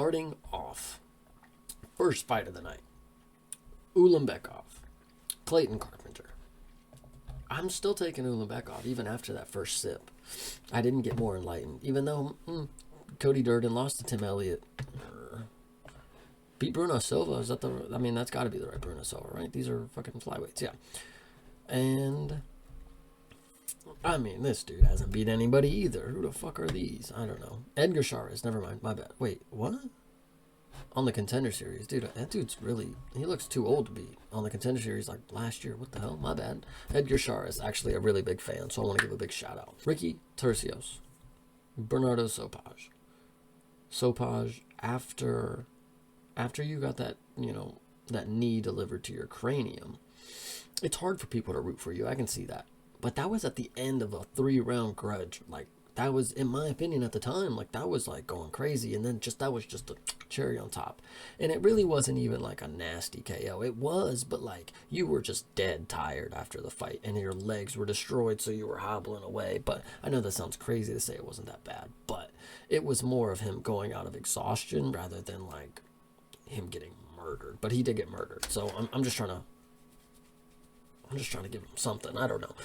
starting off, first fight of the night, Ulanbekov, Clayton Carpenter. I'm still taking Ulanbekov even after that first sip. I didn't get more enlightened, even though Cody Durden lost to Tim Elliott. Beat Bruno Silva. Is that that's got to be the right Bruno Silva, right? These are fucking flyweights, yeah. And this dude hasn't beat anybody either. Who the fuck are these? I don't know. Edgar Chavez. Never mind. My bad. Wait, what? On the Contender Series, dude. That dude's he looks too old to be on the Contender Series like last year. What the hell? My bad. Edgar Chavez, actually a really big fan, so I want to give a big shout out. Ricky Tercios, Bernardo Sopaj. Sopaj, after you got that, that knee delivered to your cranium, it's hard for people to root for you. I can see that. But that was at the end of a 3-round grudge. Like, that was, in my opinion at the time, like, that was, like, going crazy. And then that was just a cherry on top. And it really wasn't even, like, a nasty KO. It was, but, like, you were just dead tired after the fight. And your legs were destroyed, so you were hobbling away. But I know that sounds crazy to say it wasn't that bad. But it was more of him going out of exhaustion rather than, like, him getting murdered. But he did get murdered. So I'm just trying to give him something. I don't know.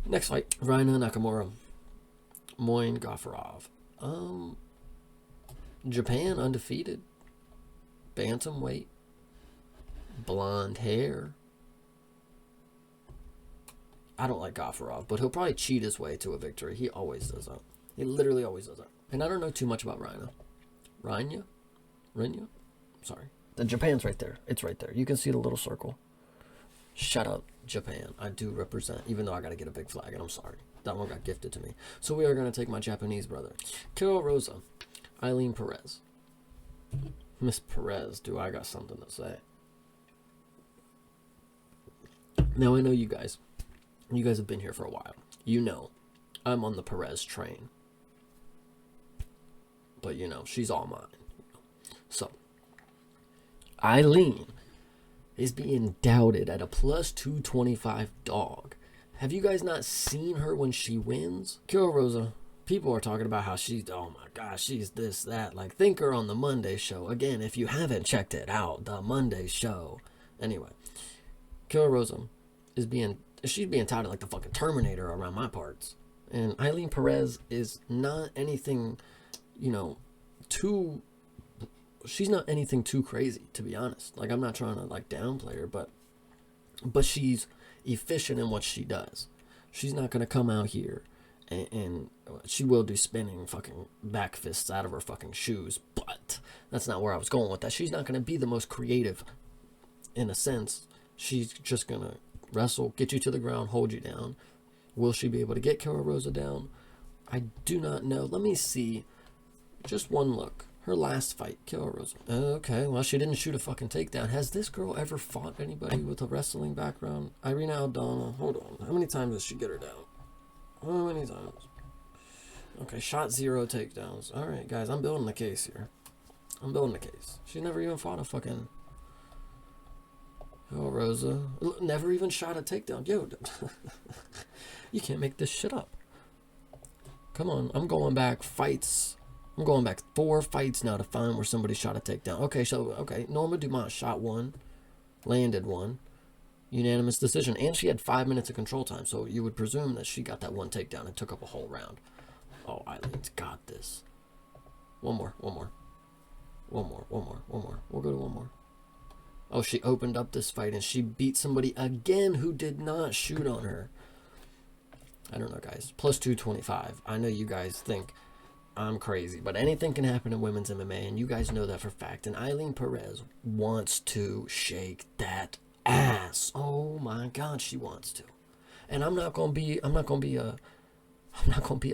Next fight, Raina Nakamura, Moin Gafurov. Japan undefeated. Bantamweight. Blonde hair. I don't like Gafurov, but he'll probably cheat his way to a victory. He always does that. He literally always does that. And I don't know too much about Raina. Rinya? Sorry. The Japan's right there. It's right there. You can see the little circle. Shout out Japan. I do represent, even though I got to get a big flag, and I'm sorry. That one got gifted to me. So we are going to take my Japanese brother. Kiro Rosa. Eileen Perez. Miss Perez, do I got something to say? Now, I know you guys have been here for a while. You know, I'm on the Perez train. But, she's all mine. So, Eileen is being doubted at a plus 225 dog. Have you guys not seen her when she wins? Kiro Rosa, people are talking about how she's, oh my gosh, she's this, that. Like, think her on the Monday show. Again, if you haven't checked it out, the Monday show. Anyway, Kiro Rosa she's being touted like the fucking Terminator around my parts. And Eileen Perez is not anything, she's not anything too crazy, to be honest. Like, I'm not trying to, like, downplay her, but she's efficient in what she does. She's not going to come out here and she will do spinning fucking back fists out of her fucking shoes, but that's not where I was going with that. She's not going to be the most creative in a sense. She's just going to wrestle, get you to the ground, hold you down. Will she be able to get Kiro Rosa down? I do not know. Let me see. Just one look. Her last fight, Kiro Rosa. Okay, well, she didn't shoot a fucking takedown. Has this girl ever fought anybody with a wrestling background? Irina Aldana. Hold on. How many times does she get her down? How many times? Okay, shot 0 takedowns. All right, guys, I'm building the case here. I'm building the case. She never even fought a fucking... Kiro Rosa. Never even shot a takedown. Yo, you can't make this shit up. Come on, I'm going back fights. I'm going back 4 fights now to find where somebody shot a takedown. Okay, Norma Dumont shot 1, landed 1, unanimous decision, and she had 5 minutes of control time, so you would presume that she got that 1 takedown and took up a whole round. Oh, Eileen's got this. One more. We'll go to one more. Oh, she opened up this fight and she beat somebody again who did not shoot on her. I don't know, guys. Plus 225. I know you guys think I'm crazy, but anything can happen in women's MMA, and you guys know that for fact. And Eileen Perez wants to shake that ass. Oh my God, she wants to. And I'm not gonna be a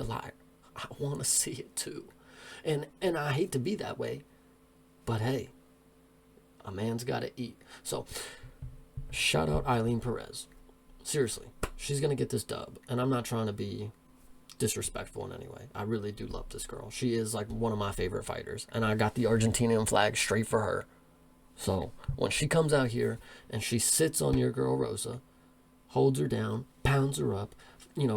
liar. I want to see it too, and I hate to be that way, but hey, a man's got to eat. So, shout out Eileen Perez. Seriously, she's gonna get this dub, and I'm not trying to be disrespectful in any way. I really do love this girl. She is like one of my favorite fighters, and I got the Argentinian flag straight for her. So when she comes out here and she sits on your girl Rosa, holds her down, pounds her up,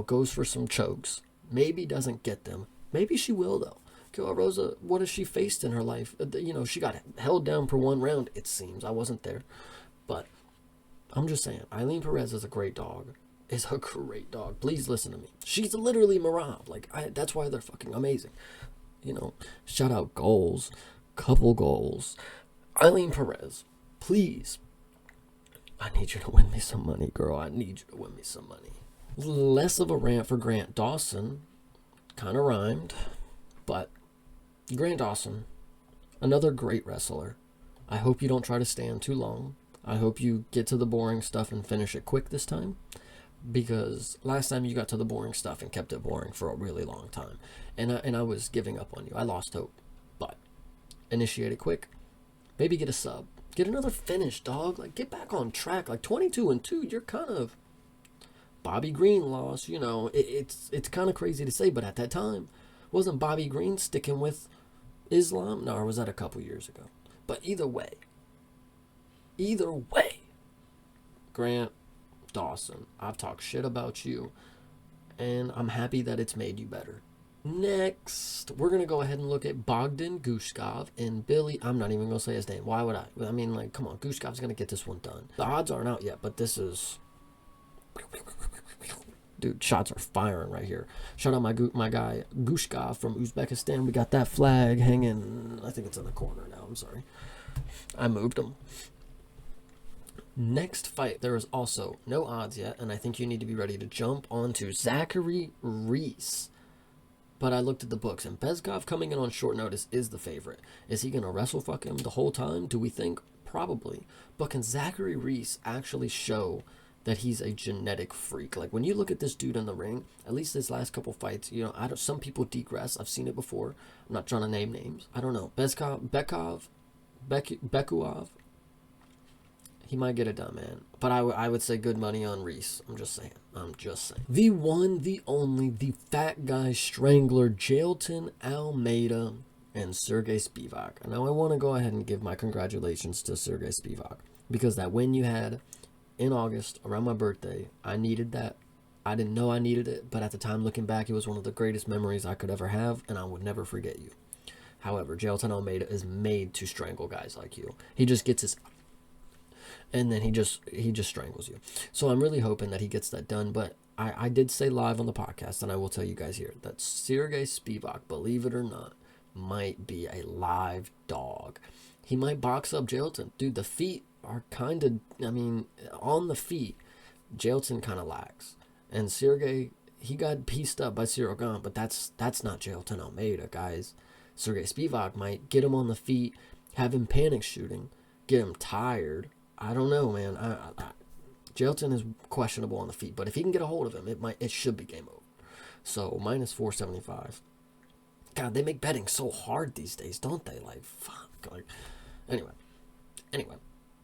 goes for some chokes, maybe doesn't get them, maybe she will though, Rosa, what has she faced in her life? She got held down for 1 round, it seems. I wasn't there. But I'm just saying, Eileen Perez is a great dog. Is a great dog. Please listen to me. She's literally Marab. That's why they're fucking amazing. Shout out goals. Couple goals. Eileen Perez, please. I need you to win me some money, girl. I need you to win me some money. Less of a rant for Grant Dawson. Kind of rhymed. But Grant Dawson, another great wrestler. I hope you don't try to stand too long. I hope you get to the boring stuff and finish it quick this time. Because last time you got to the boring stuff and kept it boring for a really long time. And I was giving up on you. I lost hope. But initiate it quick. Maybe get a sub. Get another finish, dog. Get back on track. 22-2, you're kind of... Bobby Green lost, it's kind of crazy to say, but at that time, wasn't Bobby Green sticking with Islam? No, or was that a couple years ago? But either way, Grant Dawson, I've talked shit about you, and I'm happy that it's made you better. Next, we're going to go ahead and look at Bogdan Gushkov and Billy. I'm not even going to say his name. Why would I? I mean, come on. Gushkov's going to get this one done. The odds aren't out yet, but this is... Dude, shots are firing right here. Shout out my guy Gushkov from Uzbekistan. We got that flag hanging. I think it's in the corner now. I'm sorry. I moved him. Next fight, there is also no odds yet, and I think you need to be ready to jump onto Zachary Reese. But I looked at the books, and Bezgov coming in on short notice is the favorite. Is he going to wrestle fuck him the whole time? Do we think? Probably. But can Zachary Reese actually show that he's a genetic freak? When you look at this dude in the ring, at least his last couple fights, some people degress. I've seen it before. I'm not trying to name names. I don't know. Bekuov, he might get it done, man. But I would say good money on Reese. I'm just saying. The one, the only, the fat guy strangler, Jailton Almeida and Sergey Spivak. Now I want to go ahead and give my congratulations to Sergey Spivak, because that win you had in August around my birthday, I needed that. I didn't know I needed it, but at the time, looking back, it was one of the greatest memories I could ever have, and I would never forget you. However, Jailton Almeida is made to strangle guys like you. He just gets his... and then he just strangles you. So I'm really hoping that he gets that done, but I did say live on the podcast, and I will tell you guys here, that Sergey Spivak, believe it or not, might be a live dog. He might box up Jailton. Dude, the feet are kind of... on the feet, Jailton kind of lacks. And Sergey, he got pieced up by Cyril Gane, but that's not Jailton Almeida, guys. Sergey Spivak might get him on the feet, have him panic shooting, get him tired. I don't know, man. Jailton is questionable on the feet, but if he can get a hold of him, it should be game over. So minus 475. God, they make betting so hard these days, don't they? Fuck. Anyway,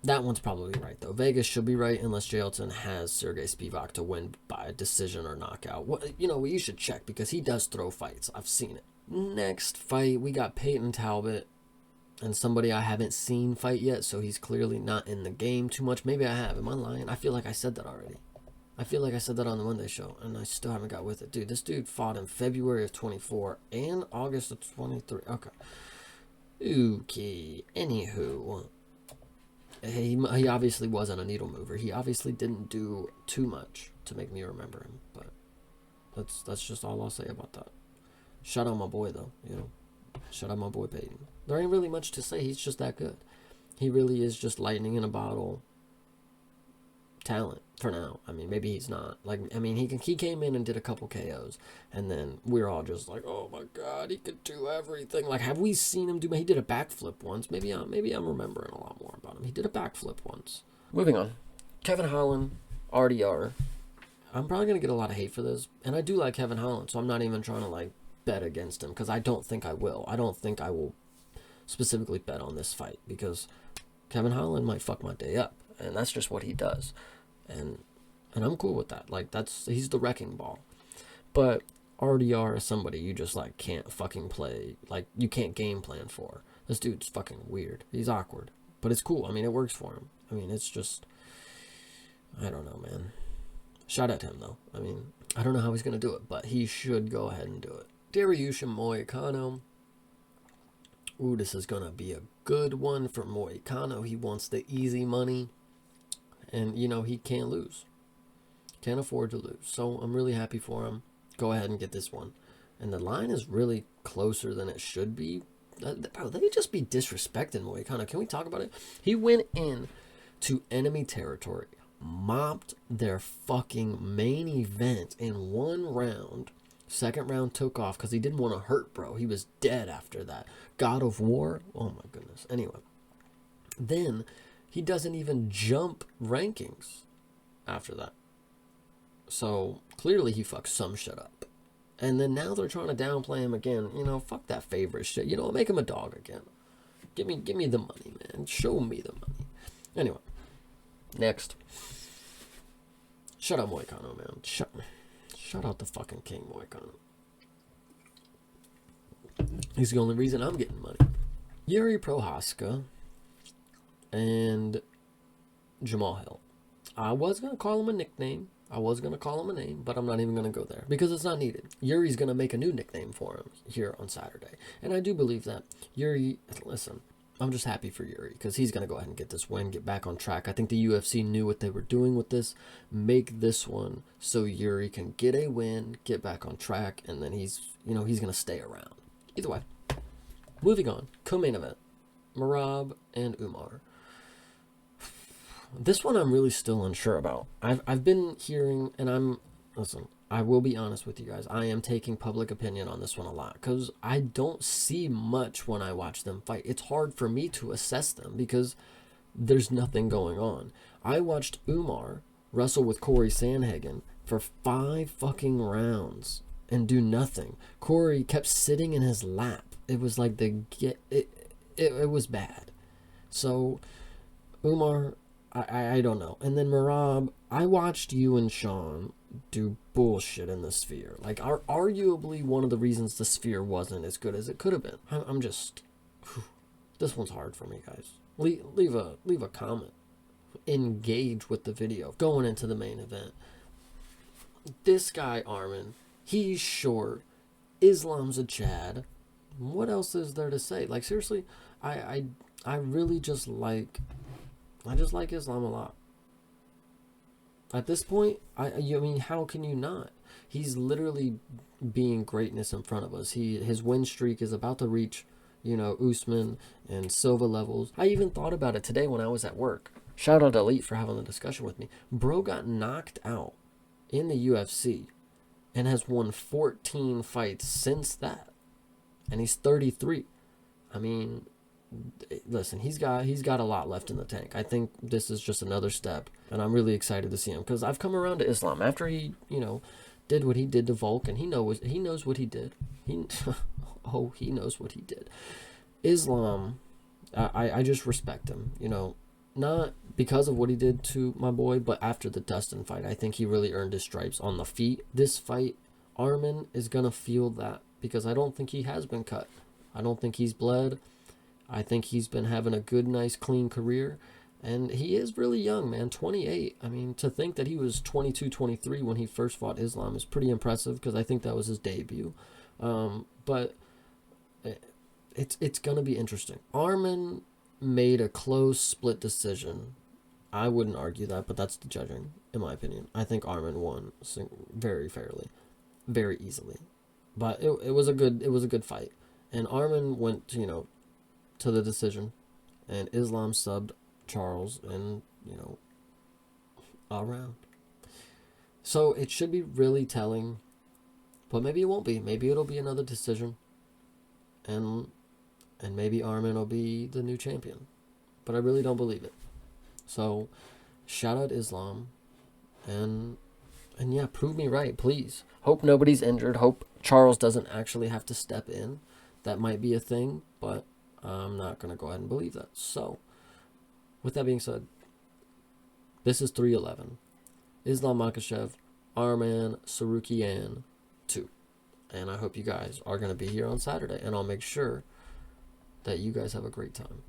that one's probably right though. Vegas should be right unless Jailton has Sergey Spivak to win by a decision or knockout. You should check, because he does throw fights. I've seen it. Next fight, we got Peyton Talbot and somebody I haven't seen fight yet, so he's clearly not in the game too much. Maybe I have. Am I lying? I feel like I said that already. I feel like I said that on the Monday show, and I still haven't got with it. Dude, this dude fought in February of 24 and August of 23. Okay. Anywho, he obviously wasn't a needle mover. He obviously didn't do too much to make me remember him, but that's just all I'll say about that. Shout out my boy, though, Shout out my boy Peyton. There ain't really much to say. He's just that good. He really is just lightning in a bottle talent for now. Maybe he's not. He came in and did a couple KOs, and then we're all just like, oh my god, he could do everything. Have we seen him do? He did a backflip once. Maybe I'm remembering a lot more about him. He did a backflip once. Moving on. Kevin Holland, RDR. I'm probably gonna get a lot of hate for this, and I do like Kevin Holland, so I'm not even trying to bet against him, because I don't think I will. I don't think I will specifically bet on this fight, because Kevin Holland might fuck my day up, and that's just what he does, and I'm cool with that. He's the wrecking ball. But RDR is somebody you just can't fucking play, you can't game plan for. This dude's fucking weird. He's awkward, but it's cool. It works for him. It's just, I don't know, man. Shout out to him though. I don't know how he's gonna do it, but he should go ahead and do it. Dariush Moicano, ooh, this is going to be a good one for Moicano. He wants the easy money. And, you know, he can't lose. Can't afford to lose. So I'm really happy for him. Go ahead and get this one. And the line is really closer than it should be. Bro, they just be disrespecting Moicano. Can we talk about it? He went in to enemy territory, mopped their fucking main event in one round. Second round took off because he didn't want to hurt, bro. He was dead after that. God of War. Oh my goodness. Anyway. Then he doesn't even jump rankings after that. So clearly he fucked some shit up. And then now they're trying to downplay him again. You know, fuck that favorite shit. You know, make him a dog again. Give me the money, man. Show me the money. Anyway. Next. Shut up, Moicano, man. Shut out the fucking king, Moicano. He's the only reason I'm getting money. Yuri Prohaska and Jamal Hill. I was going to call him a nickname. I was going to call him a name, but I'm not even going to go there because it's not needed. Yuri's going to make a new nickname for him here on Saturday. And I do believe that. Yuri, listen, I'm just happy for Yuri because he's going to go ahead and get this win, get back on track. I think the UFC knew what they were doing with this. Make this one so Yuri can get a win, get back on track, and then he's going to stay around. Either way. Moving on. Co-main event. Merab and Umar. This one I'm really still unsure about. I've been hearing, and listen, I will be honest with you guys. I am taking public opinion on this one a lot because I don't see much when I watch them fight. It's hard for me to assess them because there's nothing going on. I watched Umar wrestle with Corey Sandhagen for 5 fucking rounds and do nothing. Corey kept sitting in his lap. It was like it was bad. So Umar, I don't know. And then Merab, I watched you and Sean do bullshit in the Sphere. Like, arguably one of the reasons the Sphere wasn't as good as it could have been. I'm just, this one's hard for me, guys. Leave a comment. Engage with the video. Going into the main event. This guy, Armin, he's short. Islam's a Chad. What else is there to say? Like, seriously, I really just like... I just like Islam a lot. At this point, I mean, how can you not? He's literally being greatness in front of us. His win streak is about to reach, Usman and Silva levels. I even thought about it today when I was at work. Shout out to Elite for having the discussion with me. Bro got knocked out in the UFC and has won 14 fights since that. And he's 33. I mean... Listen, he's got a lot left in the tank. I think this is just another step, and I'm really excited to see him because I've come around to Islam after he, did what he did to Volk, and he knows what he did. He knows what he did. Islam, I just respect him. Not because of what he did to my boy, but after the Dustin fight, I think he really earned his stripes on the feet. This fight, Armin is gonna feel that because I don't think he has been cut. I don't think he's bled. I think he's been having a good, nice, clean career. And he is really young, man. 28. I mean, to think that he was 22, 23 when he first fought Islam is pretty impressive because I think that was his debut. But it's going to be interesting. Armin made a close split decision. I wouldn't argue that, but that's the judging, in my opinion. I think Armin won very fairly, very easily. But it was a good fight. And Armin went, to the decision, and Islam subbed Charles, and all around. So it should be really telling, but maybe it won't be. Maybe it'll be another decision, and maybe Armin will be the new champion, but I really don't believe it. So shout out Islam, and yeah, prove me right, please. Hope nobody's injured. Hope Charles doesn't actually have to step in. That might be a thing, but I'm not going to go ahead and believe that. So, with that being said, this is 311. Islam Makhachev, Arman Sarukian 2. And I hope you guys are going to be here on Saturday. And I'll make sure that you guys have a great time.